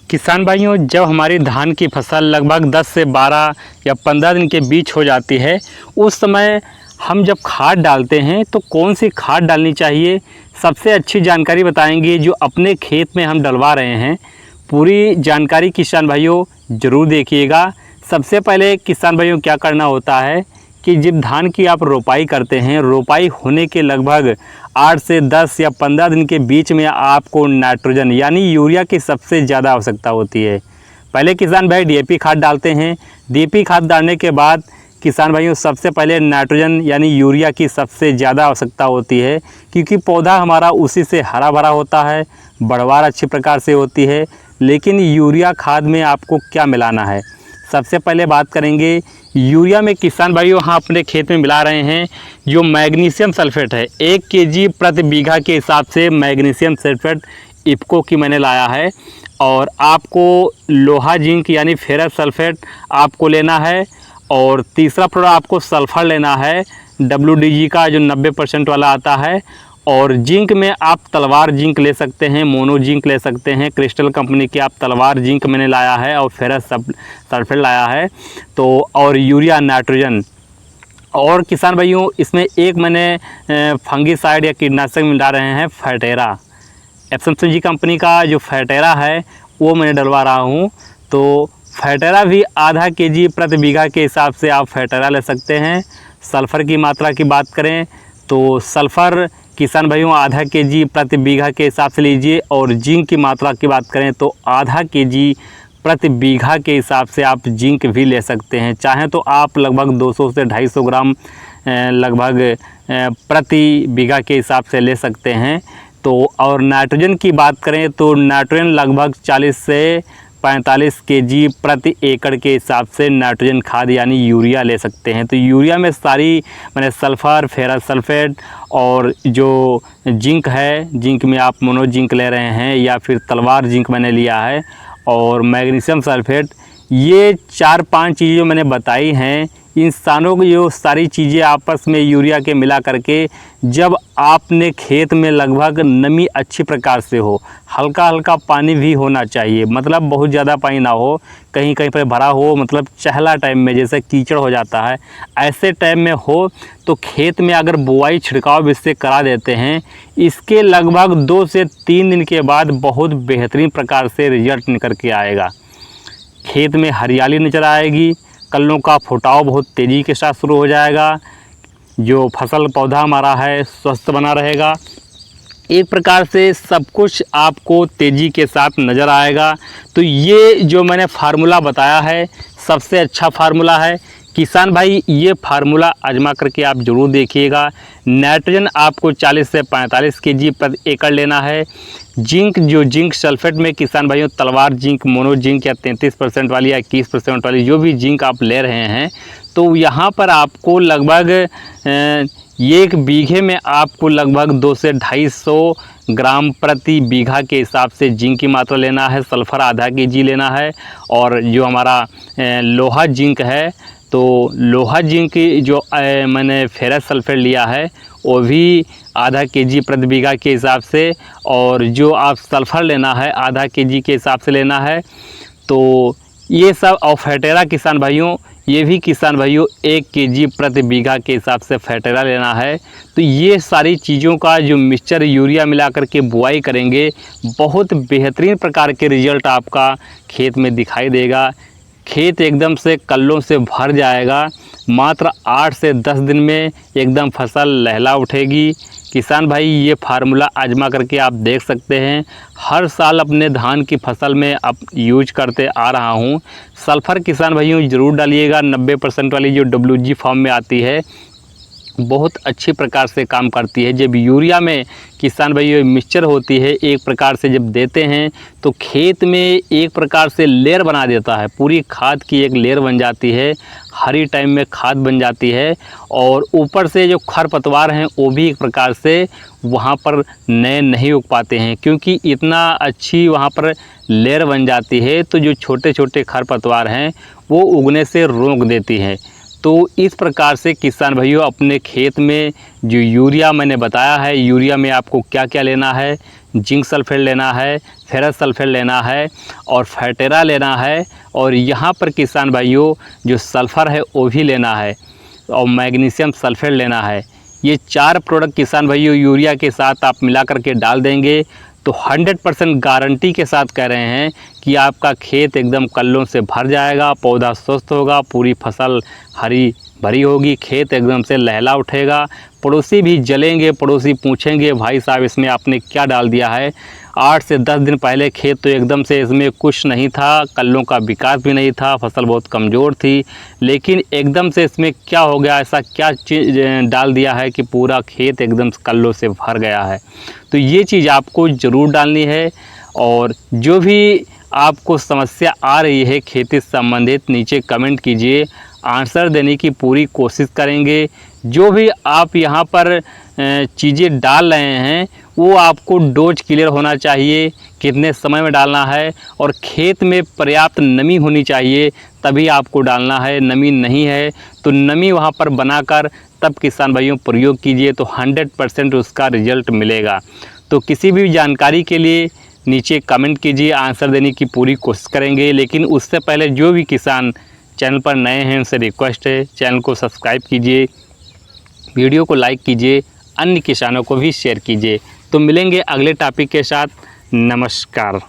किसान भाइयों, जब हमारी धान की फसल लगभग 10 से 12 या 15 दिन के बीच हो जाती है, उस समय हम जब खाद डालते हैं तो कौन सी खाद डालनी चाहिए, सबसे अच्छी जानकारी बताएंगे जो अपने खेत में हम डलवा रहे हैं। पूरी जानकारी किसान भाइयों ज़रूर देखिएगा। सबसे पहले किसान भाइयों क्या करना होता है कि जब धान की आप रोपाई करते हैं, रोपाई होने के लगभग 8 से 10 या 15 दिन के बीच में आपको नाइट्रोजन यानी यूरिया की सबसे ज़्यादा आवश्यकता होती है। पहले किसान भाई डीएपी खाद डालते हैं। डीएपी खाद डालने के बाद किसान भाइयों सबसे पहले नाइट्रोजन यानी यूरिया की सबसे ज़्यादा आवश्यकता होती है, क्योंकि पौधा हमारा उसी से हरा भरा होता है, बढ़वार अच्छी प्रकार से होती है। लेकिन यूरिया खाद में आपको क्या मिलाना है, सबसे पहले बात करेंगे। यूरिया में किसान भाइयों हाँ अपने खेत में मिला रहे हैं जो मैग्नीशियम सल्फेट है। 1 केजी प्रति बीघा के हिसाब से मैग्नीशियम सल्फेट इफ़को की मैंने लाया है। और आपको लोहा जिंक यानी फेरस सल्फेट आपको लेना है। और तीसरा प्रोडक्ट आपको सल्फ़र लेना है, WDG का जो 90% वाला आता है। और जिंक में आप तलवार जिंक ले सकते हैं, मोनो जिंक ले सकते हैं, क्रिस्टल कंपनी की आप तलवार जिंक मैंने लाया है और फेरस सल्फेट लाया है। तो और यूरिया नाइट्रोजन। और किसान भाइयों इसमें एक मैंने फंगीसाइड या कीटनाशक मिला रहे हैं फैटेरा, FMCG कंपनी का जो फैटेरा है वो मैंने डलवा रहा हूँ। तो फैटेरा भी आधा केजी प्रति बीघा के हिसाब से आप फैटेरा ले सकते हैं। सल्फ़र की मात्रा की बात करें तो सल्फ़र किसान भाइयों आधा केजी प्रति बीघा के हिसाब से लीजिए। और जिंक की मात्रा की बात करें तो आधा केजी प्रति बीघा के हिसाब से आप जिंक भी ले सकते हैं। चाहें तो आप लगभग 200 से 250 ग्राम लगभग प्रति बीघा के हिसाब से ले सकते हैं। तो और नाइट्रोजन की बात करें तो नाइट्रोजन लगभग 40 से 45 केजी प्रति एकड़ के हिसाब से नाइट्रोजन खाद यानी यूरिया ले सकते हैं। तो यूरिया में सारी मैंने सल्फ़र, फेरस सल्फेट और जो जिंक है, जिंक में आप मोनो जिंक ले रहे हैं या फिर तलवार जिंक मैंने लिया है, और मैग्नीशियम सल्फेट, ये 4-5 चीज़ें जो मैंने बताई हैं, इन सारों की जो सारी चीज़ें आपस में यूरिया के मिला करके जब आपने खेत में लगभग नमी अच्छी प्रकार से हो, हल्का हल्का पानी भी होना चाहिए, मतलब बहुत ज़्यादा पानी ना हो, कहीं कहीं पर भरा हो, मतलब चहला टाइम में जैसे कीचड़ हो जाता है ऐसे टाइम में हो, तो खेत में अगर बुआई छिड़काव इससे करा देते हैं, इसके लगभग 2 से 3 दिन के बाद बहुत बेहतरीन प्रकार से रिजल्ट निकल के आएगा। खेत में हरियाली नज़र आएगी, कल्लों का फुटाव बहुत तेज़ी के साथ शुरू हो जाएगा, जो फसल पौधा हमारा है स्वस्थ बना रहेगा। एक प्रकार से सब कुछ आपको तेज़ी के साथ नज़र आएगा। तो ये जो मैंने फार्मूला बताया है सबसे अच्छा फार्मूला है। किसान भाई ये फार्मूला आजमा करके आप ज़रूर देखिएगा। नाइट्रोजन आपको 40 से 45 केजी प्रति एकड़ लेना है। जिंक, जो जिंक सल्फेट में किसान भाइयों तलवार जिंक, मोनो जिंक या 33% वाली या 21% वाली जो भी जिंक आप ले रहे हैं, तो यहाँ पर आपको लगभग 1 बीघे में आपको लगभग 200 से 250 ग्राम प्रति बीघा के हिसाब से जिंक की मात्रा लेना है। सल्फ़र आधा केजी लेना है। और जो हमारा लोहा जिंक है, तो लोहा जिंक जो मैंने फेरस सल्फेट लिया है वो भी आधा केजी प्रति बीघा के हिसाब से। और जो आप सल्फ़र लेना है आधा केजी के हिसाब से लेना है। तो ये सब, और फैटेरा किसान भाइयों ये भी किसान भाइयों 1 केजी प्रति बीघा के हिसाब से फैटेरा लेना है। तो ये सारी चीज़ों का जो मिक्सचर यूरिया मिला करके बुआई करेंगे, बहुत बेहतरीन प्रकार के रिजल्ट आपका खेत में दिखाई देगा। खेत एकदम से कल्लों से भर जाएगा। मात्र 8 से 10 दिन में एकदम फसल लहला उठेगी। किसान भाई ये फार्मूला आजमा करके आप देख सकते हैं। हर साल अपने धान की फसल में अब यूज करते आ रहा हूँ। सल्फ़र किसान भाइयों ज़रूर डालिएगा, 90% वाली जो WG फॉर्म में आती है बहुत अच्छी प्रकार से काम करती है। जब यूरिया में किसान भाई मिक्सचर होती है एक प्रकार से जब देते हैं तो खेत में एक प्रकार से लेयर बना देता है, पूरी खाद की एक लेयर बन जाती है, हरी टाइम में खाद बन जाती है। और ऊपर से जो खरपतवार हैं वो भी एक प्रकार से वहाँ पर नए नहीं उग पाते हैं, क्योंकि इतना अच्छी वहाँ पर लेयर बन जाती है। तो जो छोटे छोटे खरपतवार हैं वो उगने से रोक देती है। तो इस प्रकार से किसान भाइयों अपने खेत में जो यूरिया मैंने बताया है, यूरिया में आपको क्या क्या लेना है, जिंक सल्फेट लेना है, फेरस सल्फेट लेना है और फर्टेरा लेना है, और यहाँ पर किसान भाइयों जो सल्फ़र है वो भी लेना है, और मैग्नीशियम सल्फेट लेना है। ये 4 प्रोडक्ट किसान भाइयों यूरिया के साथ आप मिला करके डाल देंगे तो 100% गारंटी के साथ कह रहे हैं कि आपका खेत एकदम कल्लों से भर जाएगा, पौधा स्वस्थ होगा, पूरी फसल हरी भरी होगी, खेत एकदम से लहला उठेगा। पड़ोसी भी जलेंगे, पड़ोसी पूछेंगे भाई साहब इसमें आपने क्या डाल दिया है। 8 से 10 दिन पहले खेत तो एकदम से इसमें कुछ नहीं था, कल्लों का विकास भी नहीं था, फसल बहुत कमज़ोर थी, लेकिन एकदम से इसमें क्या हो गया, ऐसा क्या चीज़ डाल दिया है कि पूरा खेत एकदम कल्लों से भर गया है। तो ये चीज़ आपको ज़रूर डालनी है। और जो भी आपको समस्या आ रही है खेती से संबंधित नीचे कमेंट कीजिए, आंसर देने की पूरी कोशिश करेंगे। जो भी आप यहाँ पर चीज़ें डाल रहे हैं वो आपको डोज क्लियर होना चाहिए, कितने समय में डालना है, और खेत में पर्याप्त नमी होनी चाहिए तभी आपको डालना है। नमी नहीं है तो नमी वहाँ पर बनाकर तब किसान भाइयों प्रयोग कीजिए, तो 100% उसका रिजल्ट मिलेगा। तो किसी भी जानकारी के लिए नीचे कमेंट कीजिए, आंसर देने की पूरी कोशिश करेंगे। लेकिन उससे पहले जो भी किसान चैनल पर नए हैं उनसे रिक्वेस्ट है चैनल को सब्सक्राइब कीजिए, वीडियो को लाइक कीजिए, अन्य किसानों को भी शेयर कीजिए। तो मिलेंगे अगले टॉपिक के साथ। नमस्कार।